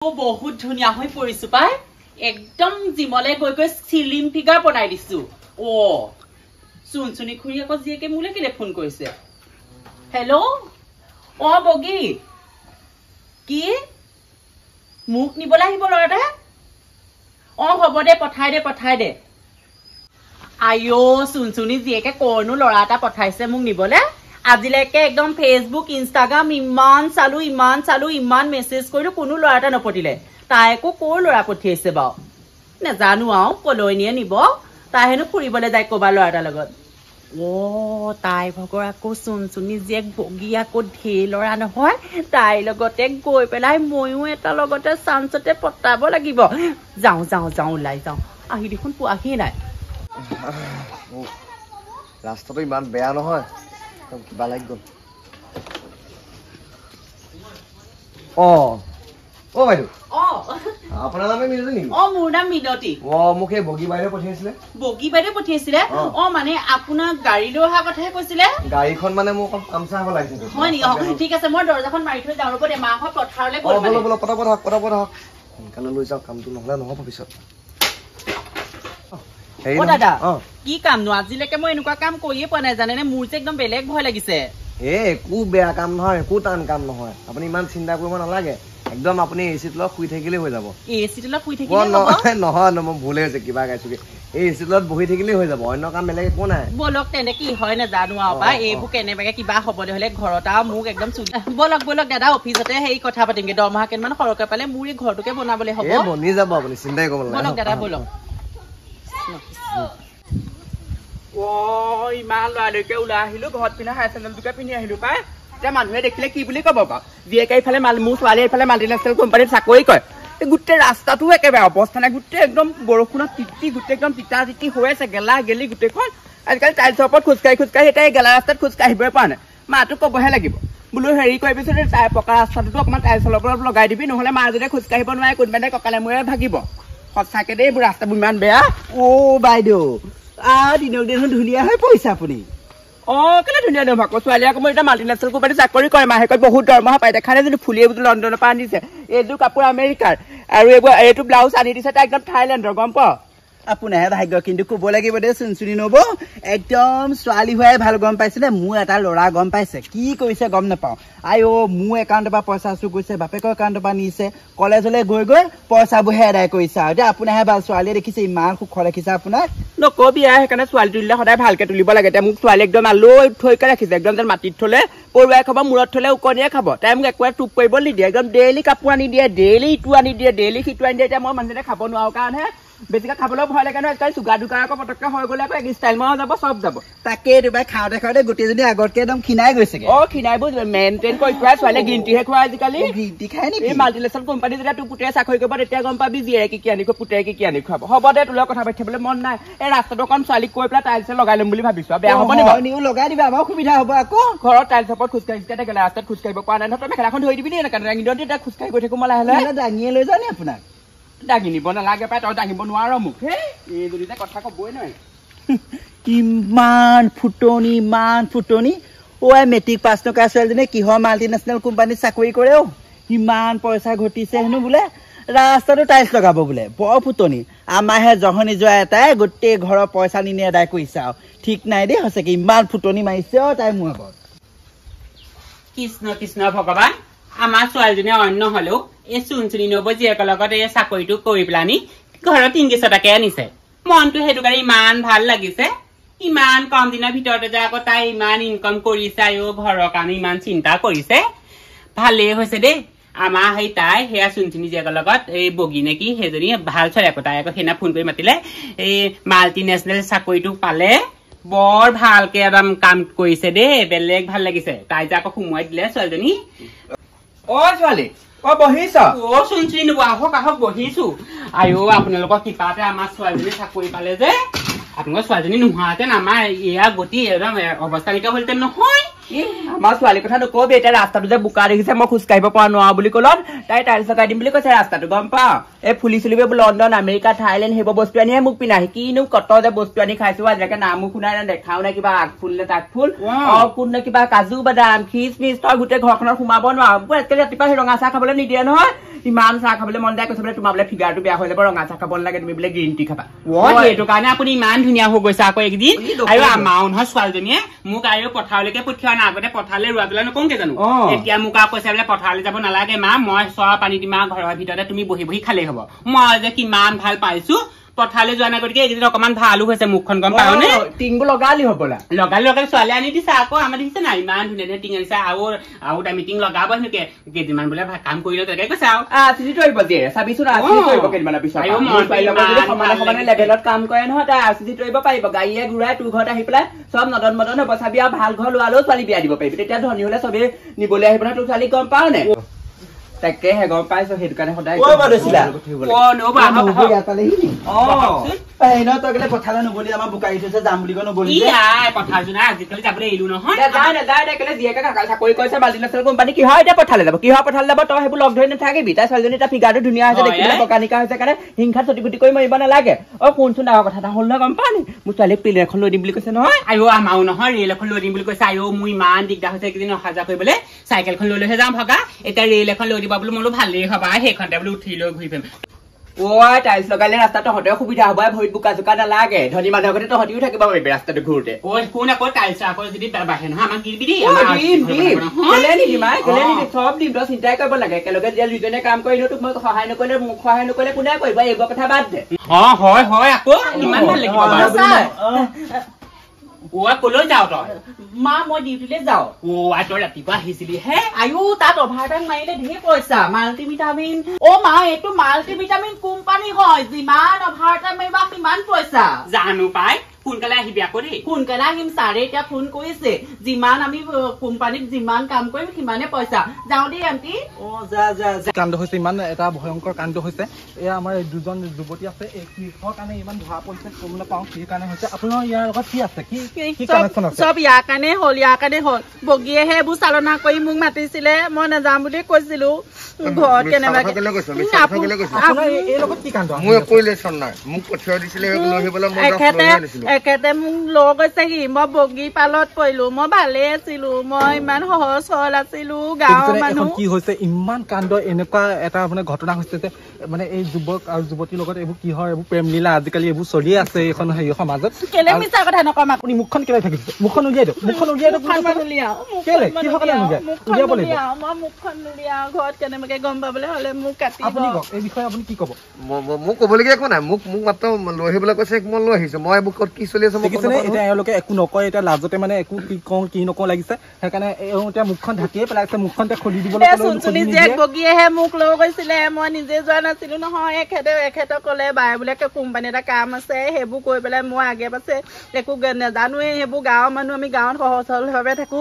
বহুত ধুনিয়া হৈ পৰিছো পাই একদম জিমলে গৈ গৈ স্লিম ফিগাৰ বনাই দিছো ও সুনসুনি খুৰী আকৌ জিয়েকে মুলে কেলে ফোন কৰিছে হেল্ল' ও বগী কি মুখ নিবলে আহিব লৰাটা ও হ'ব দে পঠাই দে আইও সুনসুনি জিয়েকে কৰনো লৰা এটা পঠাইছে মুখ নিবলে আজিলৈকে একদম ফেসবুক ইনষ্টাগ্ৰাম ইমান চালু ইমান মেছেজ কৰিলো কোনো লৰা এটা নপঠিলে তাইকো কৰ লৰা পঠিয়াইছে বাও নেজানো আও কলৈ নিয়ে নিব তাই হেনো ফুৰিবলৈ যায় কবা লৰা এটাৰ লগত ও তাই ভগৰ আকৌ সুনসুনি জীয়েক বগী আকৌ ঢেৰ লৰা নহয় তাইৰ লগতে গৈ পেলাই ময়ো এটা লগতে চান্সতে পতাব লাগিব যাওঁ ওলাই যাওঁ আহি দেখোন পোৱাহি নাই ৰাস্তাটো ইমান বেয়া নহয় কিবা লাগি গল ও বাইদেউ আপোনাৰ নামে মিনতি নেকি মোৰ নাম মিনতি মোক এই বগী বাইদেউ পঠিয়াইছিলে মানে আপোনাৰ গাড়ী লৈ অহা কথাহে কৈছিলে গাড়ীখন মানে মোক কামচা হ'ব লাগিছিল হয় নেকি ঠিক আছে মই দৰজাখন মাৰি থৈ যাওঁ ৰ'ব দে মাহঁত পথাৰলৈ গ'ল মানে বলো পটাপট হওক সোনকালে লৈ যাওক কামটো নহ'লে নহ'ব পিছত দাদা কি কাম নো আজিলৈকে মই এনেকুৱা কাম কৰিয়ে পোৱা নাই জানেনে মোৰ যে একদম বেলেগ ভয় লাগিছে একো বেয়া কাম নহয় একো টান কাম নহয় আপুনি ইমান চিন্তা কৰিব নালাগে একদম আপুনি এচি তলত শুই থাকিলেই হৈ যাব এচি তলত শুই থাকিলে নহয় মই ভুলে হৈছে কিবা গাইছো এই এচি তলত বহি থাকিলেই হৈ যাব অন্য কাম বেলেগ একো নাই বলক তেনে কি হয় নাজানো আৰু এইবোৰ কেনেবাকে কিবা হ'বলৈ হ'লে ঘৰত আৰু মোক একদম বলক দাদা অফিচতে সেই কথা পাতিমগে দৰমহা কেইটামান সৰহকৈ পালে মোৰ এই ঘৰটোকে বনাবলৈ হ'ব বনি যাব আপুনি চিন্তাই কৰিব নালাগে বলক দাদা বলক ইমান লৰালৈকে ওলাই আহিলো ঘৰত পিন্ধা হাই চেণ্ডেলটোকে পিন্ধি আহিলো পাই এতিয়া মানুহে দেখিলে কি বুলি কব বাৰু জীয়েকে এইফালে মোৰ ছোৱালী এইফালে মাল্টিনেশ্যনেল কোম্পানীত চাকৰি কৰে গোটেই ৰাস্তাটো একেবাৰে অৱস্থা নাই গোটেই একদম বৰষুণত তিতি গোটেই একদম তিতি হৈ আছে গেলা গেলি গোটেইখন আজিকালি টাইলছৰ ওপৰত খোজকাঢ়ি এতিয়া এই গেলা ৰাস্তাত খোজকাঢ়িবই পৰা নাই মাটো ক'বহে লাগিব বোলো হেৰি কৰি পিছতে পকা ৰাস্তাটোতো অকণমান টাইলছৰ ওপৰত লগাই দিবি নহ'লে মা যদি খোজকাঢ়িব নোৱাৰে কোনোবাই কঁকালে মূৰে ভাগিব সঁচাকে দেই এইবোৰ ৰাস্তাবোৰ ইমান বেয়া বাইদেউ দিনক দিন ধুনীয়া হৈ পৰিছে আপুনি কেলে ধুনীয়া নহয় আকৌ ছোৱালী আকৌ মই এতিয়া মাল্টিনেশ্যনেল কোম্পানীত চাকৰি কৰে মাহেকত বহুত দৰমহা পাই দেখা নাই যদি ফুলি এইবোৰ লণ্ডনৰ পৰা আনিছে এইটো কাপোৰ আমেৰিকাৰ আৰু এইটো ব্লাউজ আনি দিছে তাই একদম থাইলেণ্ডৰ গম পাওঁ আপোনাৰহে ভাগ্য কিন্তু ক'ব লাগিব দেই চুনচুনি নব একদম ছোৱালী হোৱাই ভাল গম পাইছিলে মোৰ এটা ল'ৰা গম পাইছে কি কৰিছে গম নাপাওঁ মোৰ একাউণ্টৰ পৰা পইচা চুৰ কৰিছে বাপেকৰ একাউণ্টৰ পৰা নিছে কলেজলৈ গৈ পইচাবোৰহে আদায় কৰিছে আৰু এতিয়া আপোনাৰহে ভাল ছোৱালীয়ে দেখিছে ইমান সুখ দেখিছে আপোনাৰ নকবি সেইকাৰণে ছোৱালী তুলিলে সদায় ভালকে তুলিব লাগে এতিয়া মোক ছোৱালী একদম আলৈ থৈকে ৰাখিছে একদম যেন মাটিত থলে পৰুৱাই খাব মূৰত থলে উকনিয়ে খাব তাই মোক একোৱে টোপ কৰিব নিদিয়ে একদম ডেইলি কাপোৰ আনি দিয়ে ডেইলি ইটো আনি দিয়ে ডেইলি সিটো আনি দিয়ে এতিয়া মই মানুহজনে খাব নোৱাৰো কাৰণহে বেছিকে খাবলৈ ভয় লাগে নহয় আজিকালি চুগাৰ দুগাৰ আকৌ পটককে হৈ গ'লে আকৌ এক ষ্টাইল মৰা যাব চব যাব তাকে দুবাৰ খাওঁতে গোটেইজনী আগতকে একদম খিনাই গৈছেগে খিনাইবোৰ মেইনটেইন কৰি খুৱাই ছোৱালীয়ে গ্ৰীণটিহে খোৱা আজিকালি গ্ৰীণটি খাই নেকি এই মাল্টিনেশ্যনেল কোম্পানী যেতিয়া তোৰ পুতেৰে চাকৰি কৰিব তেতিয়া গম পাবি জীয়ে কি আনি খুৱাব পুতেৰে কি আনি খুৱাব হ'ব দে তোৰ কথা পাতি থাকিবলৈ মন নাই এই ৰাস্তাটো অকণ ছোৱালীক কৈ পেলাই টাইলছে লগাই ল'ম বুলি ভাবিছো বেয়া হ'ব নি বাৰু লগাই দিবা আমাৰ সুবিধা হ'ব আকৌ ঘৰত টাইলছৰ ওপৰত খোজকাঢ়ি গেলা ৰাস্তাত খোজকাঢ়িব পৰা নাই নহয় তই মেখেলাখন ধৰি দিবি নি এনেকৈ দাঙি দিওঁ তেতিয়া খোজকাঢ়ি গৈ থাকো মই লাহে লাহে দাঙিয়ে লৈ যাওঁ নি আপোনাক দাঙি নিব নালাগে পাই তই দাঙিব নোৱাৰ মোক এই যদি কথা ক'বই নোৱাৰি ইমান ফুটনি মেট্ৰিক পাছ নকৰা ছোৱালীজনী কিহৰ মাল্টিনেশ্যনেল কোম্পানীত চাকৰি কৰে ইমান পইচা ঘটিছে হেনো বোলে ৰাস্তাটো টাইলছ লগাব বোলে বৰ ফুটনি আমাৰহে জহনি যোৱা এটাই গোটেই ঘৰৰ পইচা নিনি আদায় কৰিছে আৰু ঠিক নাই দেই সঁচাকে ইমান ফুটনি মাৰিছে তাই মোৰ আগত কৃষ্ণ ভগৱান আমাৰ ছোৱালীজনীয়ে অন্য হলেও এই চুনচুনি নব জীয়েকৰ লগত এই চাকৰিটো কৰি পেলানি ঘৰত ইংলিছ এটাকে আনিছে মনটো সেইটো কাৰণে ইমান ভাল লাগিছে ইমান কম দিনৰ ভিতৰতে যে আকৌ তাই ইমান ইনকম কৰিছে ঘৰৰ কাৰণে ইমান চিন্তা কৰিছে ভালেই হৈছে দেই আমাৰ তাই সেয়া চুনচুনি জীয়েকৰ লগত এই বগী নেকি সেইজনী ভাল ছোৱালী আকৌ তাই আকৌ সেইদিনা ফোন কৰি মাতিলে এই মাল্টিনেশ্যনেল চাকৰিটো পালে বৰ ভালকে একদম কাম কৰিছে দেই বেলেগ ভাল লাগিছে তাই যে আকৌ সোমোৱাই দিলে ছোৱালীজনী ছোৱালী বহিছ চুনচুনি নব আহক বহিছো আপোনালোকৰ কৃপাতে আমাৰ ছোৱালীজনী চাকৰি পালে যে আপোনালোকৰ ছোৱালীজনী নোহোৱাহেঁতেন আমাৰ এয়া গতি একদম অৱস্থা নাইকিয়া হলহেঁতেন নহয় আমাৰ ছোৱালীৰ কথা নকবি এতিয়া ৰাস্তাটো যে বোকা দেখিছে মই খোজকাঢ়িব পৰা নোৱাৰো বুলি ক'লত তাই টাইলছ লগাই দিম বুলি কৈছে ৰাস্তাটো গম পাওঁ এই ফুলি চুলিবোৰ লণ্ডন আমেৰিকা থাইলেণ্ড সেইবোৰ বস্তু আনিহে মোক পিন্ধাহি কিনো কত যে বস্তু আনি খাইছো আজিলৈকে নামো শুনাই নাই দেখাও নাই কিবা আগফুল নে তাকফুল কোন নে কিবা কাজু বাদাম খিচমিচ তই গোটেই ঘৰখনত সোমাব নোৱাৰো আজিকালি ৰাতিপুৱা সেই ৰঙা চাহ খাবলৈ নিদিয়ে নহয় ইমান চাহ খাবলৈ মন যায় কৈছে বোলে তোমাৰ বোলে ফিগাৰটো বেয়া হৈ যাব ৰঙা চাহ খাব নালাগে তুমি বোলে গ্ৰীণ টি খাবা এইটো কাৰণে আপুনি ইমান ধুনীয়া হৈ গৈছে আকৌ একদিন আৰু আমাৰ নহয় ছোৱালীজনীয়ে মোক আৰু পথাৰলৈকে পঠিওৱা নাই আগতে পথাৰলৈ ৰোৱা তোলা নকওঁগে জানো এতিয়া মোক আৰু কৈছে বোলে পথাৰলৈ যাব নালাগে মা মই চোৱা পানী দিম ঘৰৰ ভিতৰতে তুমি বহি বহি খালেই হ'ব মই যে কিমান ভাল পাইছো পথাৰলৈ যোৱা নাই গতিকে এইকেইদিন অকমান ভালো হৈছে মুখখন গম পাও নে টিংবোৰ লগালি হ'বলা লগালি ছোৱালী আনি দিছে আকৌ আমাৰ দেখিছে নাই ইমান ধুনীয়া ধুনীয়া টিং আনিছে আৰু টাইম টিং লগাব সেনেকে কেইদিনমান বোলে কাম কৰিলে তেনেকে কৈছে আৰচিচি কৰিব দিয়ে চাবিচোন আৰচিচি কৰিব কেইদিনমানৰ পিছত সমানে লেভেলত কাম কৰে নহয় তাই আৰচিচি কৰিব পাৰিব গাড়ীয়ে ঘূৰাই তোৰ ঘৰত আহি পেলাই চব নদন মদন হ'ব চাবি আৰু ভাল ঘৰ লোৱালেও ছোৱালী বিয়া দিব পাৰিবি তেতিয়া ধনী হলে চবেই নিবলৈ আহিব নহয় তোৰ ছোৱালী গম পাও নে তাকেহে গম পাইছো সেইটো কাৰণে সদায় পথাৰলৈ নগলি আমাৰ বোকা থৈছে যাম বুলি নগলি আজিকালি যাবলৈ এৰিলো নহয় জীয়েকে চাকৰি কৰিছে মাল্টিনেশ্যনেল কোম্পানী কিহৰ এতিয়া পঠালে যাব কিহৰ পঠালে যাব তই সেইবোৰ লগ ধৰি নাথাকিবি তাই ছোৱালীজনী তাৰ ফিগাৰটো ধুনীয়া হৈছে দেখিবলৈ বকানিকা হৈছে কাৰণে হিংসাত চটি কৰি মৰিব নালাগে শুনচোন ডাঙৰ কথা এটা হ'ল নহয় গম পাও নি মোৰ ছোৱালীক প্লেন এখন লৈ দিম বুলি কৈছে নহয় আৰু আমাৰো নহয় ৰেল এখন লৈ দিম বুলি কৈছে আৰু মোৰ ইমান দিগদাৰ হৈছে এইকেইদিন অহা যোৱা কৰিবলৈ চাইকেলখন লৈ লৈহে যাম ভগা এতিয়া ৰেল এখন লৈ দিবা বোলো মোলো ভালেই হবা সেইখনতে বোলো উঠি লৈ ঘূৰি ফুৰিম টাইলছ লগালে ৰাস্তা তহঁতেও সুবিধা হ'ব ভৰিত বোকা জোকা নালাগে ধনী মানুহৰ ঘৰতে তহঁতিও থাকিব পাৰিবি ৰাস্তাটো ঘূৰোতে কোন আকৌ টাইলছ আকৌ যদি বাঢ়ে নহয় আমাক দিবি দেই চব দিম তই চিন্তাই কৰিব লাগে একেলগে যেতিয়া দুইজনে কাম কৰি তোক মই সহায় নকৰিলে মোক সহায় নকৰিলে কোনে কৰিব এইবোৰ কথা বাদ দে হয় আকৌ ইমান ভাল লাগিব কলৈ যাও তই মা মই ডিউটিলৈ যাওঁ তই ৰাতিপুৱা আহিছিলি হে আয়ো তাত অভাৰ টাইম মাৰিলে ঢেৰ পইচা মাল্টিভিটামিন মা এইটো মাল্টিভিটামিন কোম্পানী হয় যিমান অভাৰ টাইম মাৰিবা সিমান পইচা জানো পাই সোনকালে আহিবি আকৌ দেই সোনকালে আহিম ছাৰে এতিয়া ফোন কৰিছে যিমান আমি কোম্পানীত যিমান কাম কৰিম সিমানে পইচা যাওঁ দেই আন্টি কাণ্ড হৈছে ইমান এটা ভয়ংকৰ কাণ্ড হৈছে এয়া আমাৰ দুজন যুৱতী আছে এই কিহৰ কাৰণে ইমান ধৰা পৰিছে গম নাপাওঁ কি কাৰণে হৈছে আপোনাৰ ইয়াৰ লগত কি আছে কি কানেকশ্যন আছে চব ইয়াৰ কাৰণে হ'ল বগীয়েহে এইবোৰ চালনা কৰি মোক মাতিছিলে মই নাযাম বুলি কৈছিলো ঘৰত কেনেবাকে এখেতে মোক লৈ গৈছেহি মই বগী পালত পৰিলো মই ভালে আছিলো মই ইমান সহজ সৰল আছিলো গাঁৱৰ মানুহ কি হৈছে ইমান কাণ্ড এনেকুৱা এটা মানে ঘটনা হৈছে যে মানে এই যুৱক আৰু যুৱতীৰ লগত এইবোৰ কি হয় এইবোৰ প্ৰেম লীলা আজিকালি এইবোৰ চলিয়ে আছে এইখন হেৰি সমাজত কেলে মিছা কথা নকম আপুনি মুখখন কেলে থাকিছে মুখখন উলিয়াই দিয়ক মুখখন উলিয়াই দিয়ক কেলে কিহৰ কাৰণে উলিয়াব লাগিব মই মুখখন উলিয়াও ঘৰত কেনেবাকে গম পাবলৈ হলে মোক কাটি আপুনি কওক এই বিষয়ে আপুনি কি ক'ব মোক ক'বলগীয়া একো নাই মোক মাত্ৰ লৈ আহিবলৈ কৈছে মই লৈ আহিছো মই এইবোৰ ক'ত কি চলি আছে এতিয়া এওঁলোকে একো নকয় এতিয়া লাজতে মানে একো কি কওঁ কি নকওঁ লাগিছে সেইকাৰণে এওঁ এতিয়া মুখখন ঢাকিয়ে পেলাইছে মুখখন খুলি দিবলৈ বগীয়েহে মোক লৈ গৈছিলে মই নিজে যোৱা নাছিলো নহয় এখেতক ক'লে বাৰে বোলে কোম্পানী এটা কাম আছে সেইবোৰ কৈ পেলাই মই আগে পাছে একো নাজানোৱেই সেইবোৰ গাঁৱৰ মানুহ আমি গাঁৱত সহজ সৰলভাৱে থাকো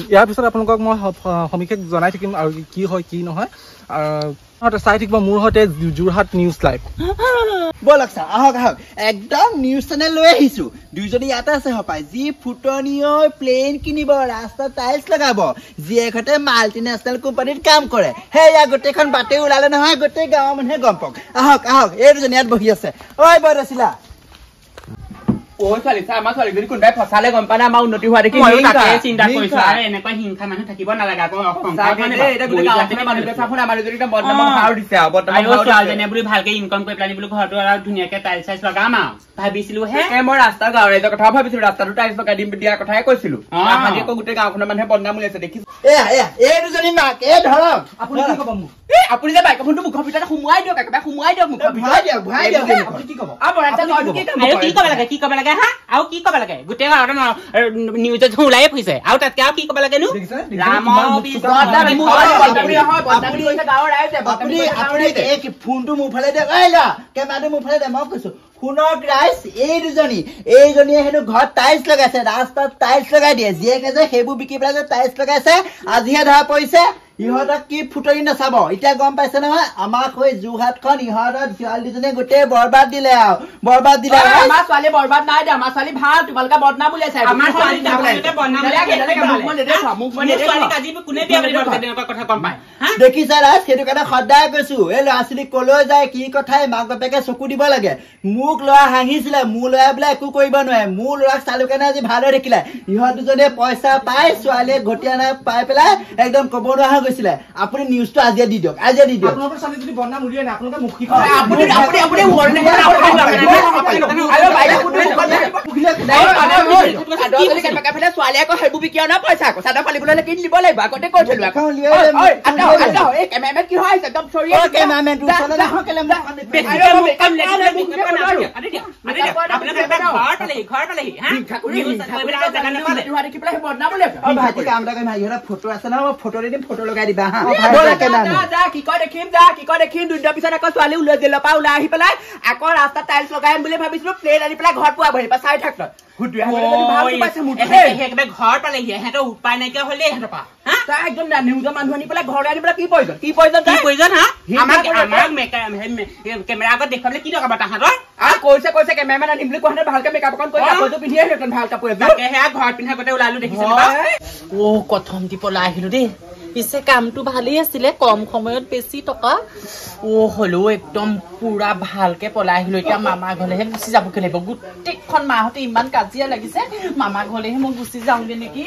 ইয়াৰ পিছত আপোনালোকক মই সবিশেষ জনাই থাকিম আৰু কি হয় কি নহয় চাই থাকিব মোৰ সৈতে যোৰহাট নিউজ লাইভ বলক ছাৰ আহক একদম নিউজ চেনেল লৈ আহিছো দুইজনী ইয়াতে আছে হপাই যি ফুটনিও প্লেন কিনিব ৰাস্তাত টাইলছ লগাব জীয়েকহঁতে মাল্টিনেশ্যনেল কোম্পানীত কাম কৰে সেয়া গোটেইখন বাটে ওলালে নহয় গোটেই গাঁৱৰ মানুহে গম পাওক আহক এই দুজনী ইয়াত বহি আছে ঐ বৰদৈচিলা আমাৰ ছোৱালীজনী কোনোবাই ফচালে গম পালে আমাৰ উন্নতি হোৱা দেখি চিন্তা কৰিছো আৰু এনেকুৱা হিংসা মানুহ থাকিব নালাগে ছোৱালীজনীয়ে বুলি ভালকে ইনকম কৰি পেলাই বোলো ঘৰটো আৰু ধুনীয়াকে টাইলছ চাইলছ লগাম আৰু ভাবিছিলো মই ৰাস্তা গাঁৱৰ ৰাইজৰ কথাও ভাবিছিলো ৰাস্তাটো টাইলছ লগাই দিম দিয়াৰ কথাই কৈছিলো আকৌ গোটেই গাঁওখনৰ মানুহে বদনাম উলিয়াইছে দেখিছো এই দুজনী মাক এই ধৰক আপুনি কি ক'ব মোক আপুনি যে মাইক্ৰফোনটো মুখৰ ভিতৰত সোমোৱাই দিয়ক একেবাৰে সোমোৱাই দিয়ক মুখৰ ভিতৰত কি ক'ব লাগে হা আৰু কি ক'ব লাগে গোটেই নিউজত ওলাইয়ে ফুৰিছে আৰু তাতকে আৰু কি ক'ব লাগে নো ফোনটো মোৰ ফালে দিয়ক কেমেৰাটো মোৰ ফালে দে মই কৈছো শুনক ৰাইজ এইজনীয়ে হেনো ঘৰত টাইলছ লগাইছে ৰাস্তাত টাইলছ লগাই দিয়ে জীয়েকে যে সেইবোৰ বিকি পেলাই যে টাইলছ লগাইছে আজিহে ধৰা পৰিছে ইহঁতক কি ফুটনি নাচাব এতিয়া গম পাইছে নহয় আমাক হৈ যোৰহাটখন ইহঁতৰ ছোৱালী দুজনীয়ে গোটেই বৰবাদ দিলে আমাৰ ছোৱালী বৰবাদ নাই দিয়া আমাৰ ছোৱালী ভাল তোমালোকে বদনাম উলিয়াইছে দেখিছা ৰাজ সেইটো কাৰণে সদায় কৈছো এই ল'ৰা ছোৱালী কলৈ যায় কি কথাই মাক বাপেকে চকু দিব লাগে মোক ল'ৰা হাঁহিছিলে মোৰ ল'ৰাই বোলে একো কৰিব নোৱাৰে মোৰ ল'ৰাক চালো কাৰণে আজি ভাল হৈ থাকিলে ইহঁত দুজনীয়ে পইচা পাই ছোৱালীয়ে ঘটীয়া নাই পাই পেলাই একদম ক'ব নোৱাৰা গৈছিলে আপুনি নিউজটো আজিয়ে দি দিয়ক আজিয়ে দি দিয়ক আপোনালোকৰ ছোৱালী যদি বদনাম উলিয়াই নাই আপোনালোকে মুখী ছোৱালী আকৌ সেইবোৰ বিকিয়া না পইচা আকৌ চাদৰ ফালিবলৈ কিনি দিব লাগিব আগতে কৈ থলো কেমেৰামেন কি হয় একদম চৰি ফটো আছে ন ফটো দি দিম ফটো লগাই দিবা কি কয় দেখিম যা কি কয় দেখিম দুদিনৰ পিছত আকৌ ছোৱালী ওলাই জেলৰ পৰা ওলাই আহি পেলাই আকৌ ৰাস্তাত টাইলছ লগাইম বুলি ভাবিছিলো প্লেট আনি পেলাই ঘৰত পোৱা বহি চাই থাক ঘৰ পালেহি সিহঁতৰ উপায় নাইকিয়া হলে সিহঁতৰ পৰা একদম নিউজৰ মানুহ আনি পেলাই ঘৰলৈ আনি পেলাই কি প্ৰয়োজন হা আমাক কেমেৰা আগত দেখুৱাবলৈ কি দৰকাৰ তাহাঁতৰ কৈছে কেমেৰামেন আনিম বুলি কোৱা ভালকে মেকআপ অকণ কৰি কাপোৰটো পিন্ধিয়ে ভাল কাপোৰ সেয়া ঘৰত পিন্ধা আগতে ওলালো দেখিছে কথম দি পলাই আহিলো দেই পিছে কামটো ভালেই আছিলে কম সময়ত বেছি টকা হলেও একদম পুৰা ভালকে পলাই আহিলো এতিয়া মামা ঘৰলেহে গুচি যাবগে লাগিব গোটেইখন মাহঁতে ইমান কাজিয়া লাগিছে মামা ঘৰলেহে মই গুচি যাওঁগে নেকি